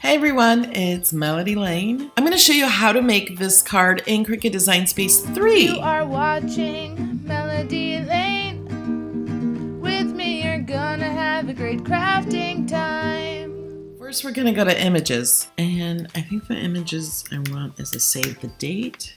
Hey everyone, it's Melody Lane. I'm going to show you how to make this card in Cricut Design Space 3. You are watching Melody Lane. With me you're gonna have a great crafting time. First we're going to go to images, and I think the images I want is a save the date.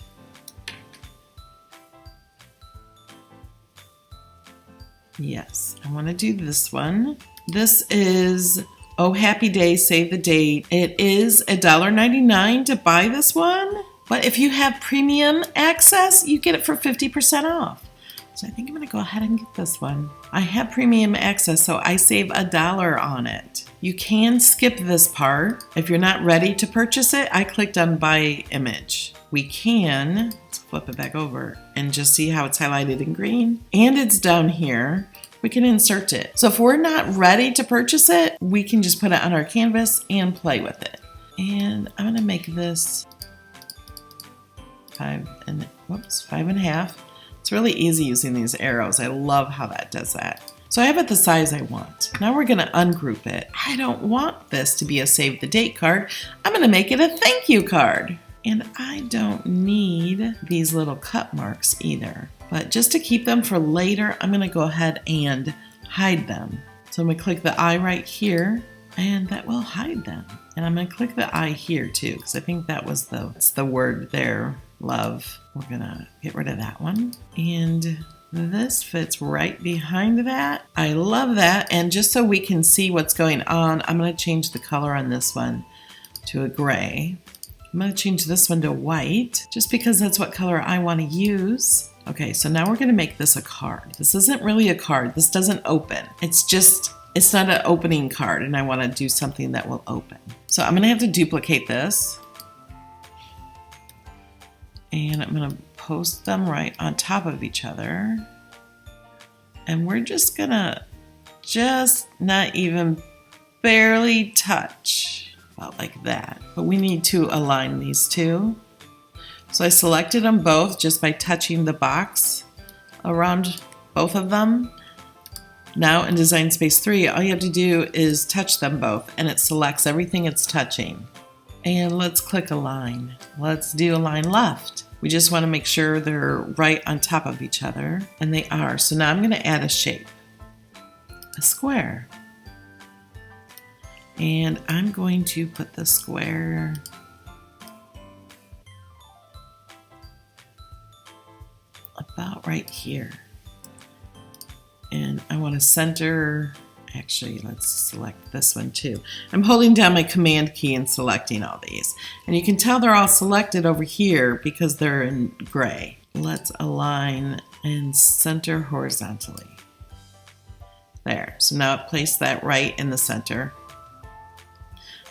Yes, I want to do this one. This is Oh Happy Day, Save the Date. It is $1.99 to buy this one, but if you have premium access, you get it for 50% off. So I think I'm going to go ahead and get this one. I have premium access, so I save $1 on it. You can skip this part. If you're not ready to purchase it, I clicked on Buy Image. We can, let's flip it back over and just see how it's highlighted in green. And it's down here. We can insert it. So if we're not ready to purchase it, we can just put it on our canvas and play with it. And I'm gonna make this 5.5. It's really easy using these arrows. I love how that does that. So I have it the size I want. Now we're gonna ungroup it. I don't want this to be a save the date card. I'm gonna make it a thank you card. And I don't need these little cut marks either. But just to keep them for later, I'm going to go ahead and hide them. So I'm going to click the eye right here, and that will hide them. And I'm going to click the eye here too, because I think that was the word there, love. We're going to get rid of that one. And this fits right behind that. I love that. And just so we can see what's going on, I'm going to change the color on this one to a gray. I'm going to change this one to white, just because that's what color I want to use. Okay, so now we're going to make this a card. This isn't really a card. This doesn't open. It's not an opening card, and I want to do something that will open. So I'm going to have to duplicate this. And I'm going to post them right on top of each other. And we're just going to not even barely touch. About like that. But we need to align these two. So I selected them both just by touching the box around both of them. Now in Design Space 3, all you have to do is touch them both, and it selects everything it's touching. And let's click Align. Let's do Align Left. We just want to make sure they're right on top of each other, and they are. So now I'm going to add a shape, a square. And I'm going to put the square about right here. And I want to center, actually, let's select this one too. I'm holding down my Command key and selecting all these. And you can tell they're all selected over here because they're in gray. Let's align and center horizontally. There, so now I've placed that right in the center.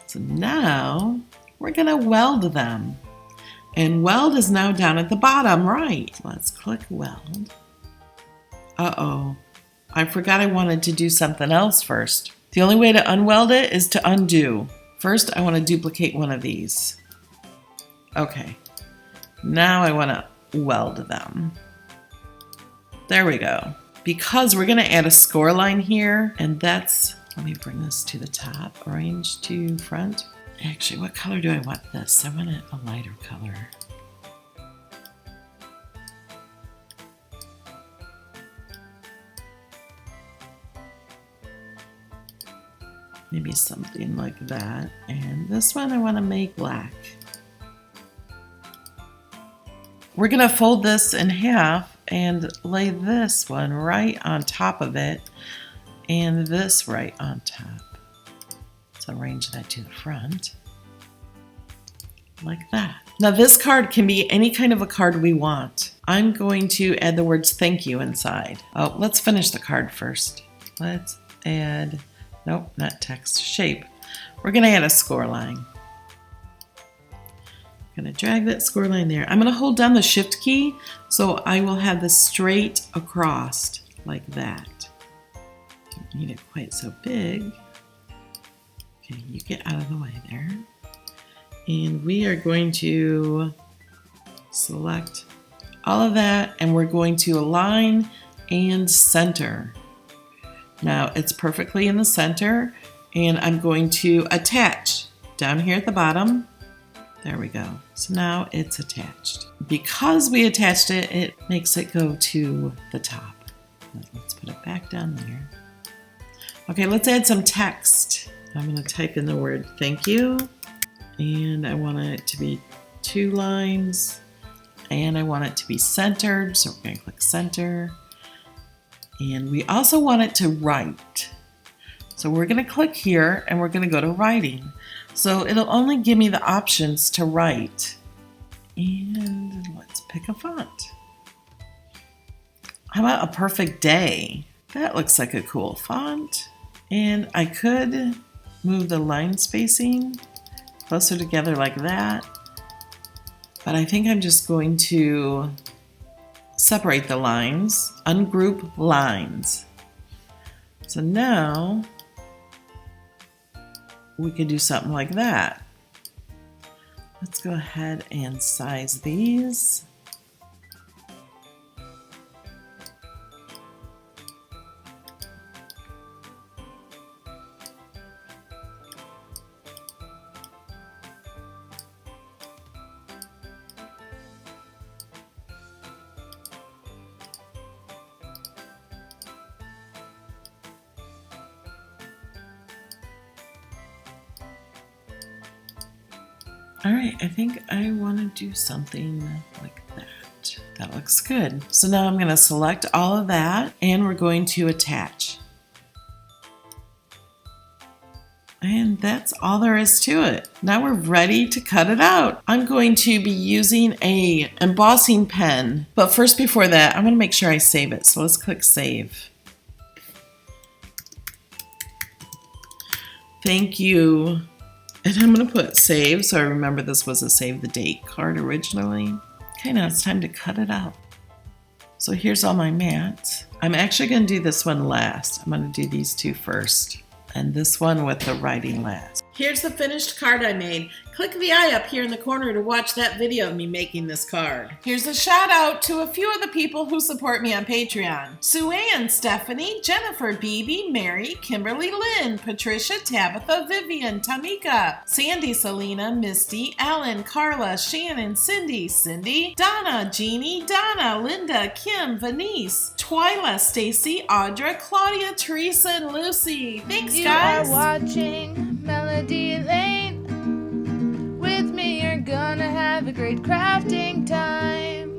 So now we're going to weld them. And weld is now down at the bottom right. Let's click weld. Uh-oh. I forgot I wanted to do something else first. The only way to unweld it is to undo. First, I want to duplicate one of these. Okay. Now I want to weld them. There we go. Because we're going to add a score line here, and that's... Let me bring this to the top, orange to front. Actually, what color do I want this? I want it a lighter color. Maybe something like that. And this one I want to make black. We're going to fold this in half and lay this one right on top of it. And this right on top. So arrange that to the front, like that. Now this card can be any kind of a card we want. I'm going to add the words thank you inside. Oh, let's finish the card first. Let's add, nope, not text, shape. We're gonna add a score line. I'm gonna drag that score line there. I'm gonna hold down the Shift key so I will have this straight across like that. Don't need it quite so big. Okay, you get out of the way there. And we are going to select all of that, and we're going to align and center. Now it's perfectly in the center, and I'm going to attach. down here at the bottom. There we go. So now it's attached. Because we attached it, it makes it go to the top. Let's put it back down there. Okay, let's add some text. I'm going to type in the word thank you. And I want it to be 2 lines. And I want it to be centered. So we're going to click center. And we also want it to write. So we're going to click here and we're going to go to writing. So it'll only give me the options to write. And let's pick a font. How about a perfect day? That looks like a cool font. And I could move the line spacing closer together like that. But I think I'm just going to separate the lines, ungroup lines. So now we could do something like that. Let's go ahead and size these. All right, I think I want to do something like that. That looks good. So now I'm going to select all of that and we're going to attach. And that's all there is to it. Now we're ready to cut it out. I'm going to be using a embossing pen, but first before that, I'm going to make sure I save it. So let's click save. Thank you. And I'm going to put save, so I remember this was a save the date card originally. Okay, now it's time to cut it out. So here's all my mats. I'm actually going to do this one last. I'm going to do these 2 first, and this one with the writing last. Here's the finished card I made. Click the eye up here in the corner to watch that video of me making this card. Here's a shout out to a few of the people who support me on Patreon. Sue Ann, Stephanie, Jennifer, Bebe, Mary, Kimberly, Lynn, Patricia, Tabitha, Vivian, Tamika, Sandy, Selena, Misty, Ellen, Carla, Shannon, Cindy, Donna, Jeannie, Donna, Linda, Kim, Venice, Twyla, Stacy, Audra, Claudia, Teresa, and Lucy. Thanks, guys. You are watching Melody Lane. With me, you're gonna have a great crafting time.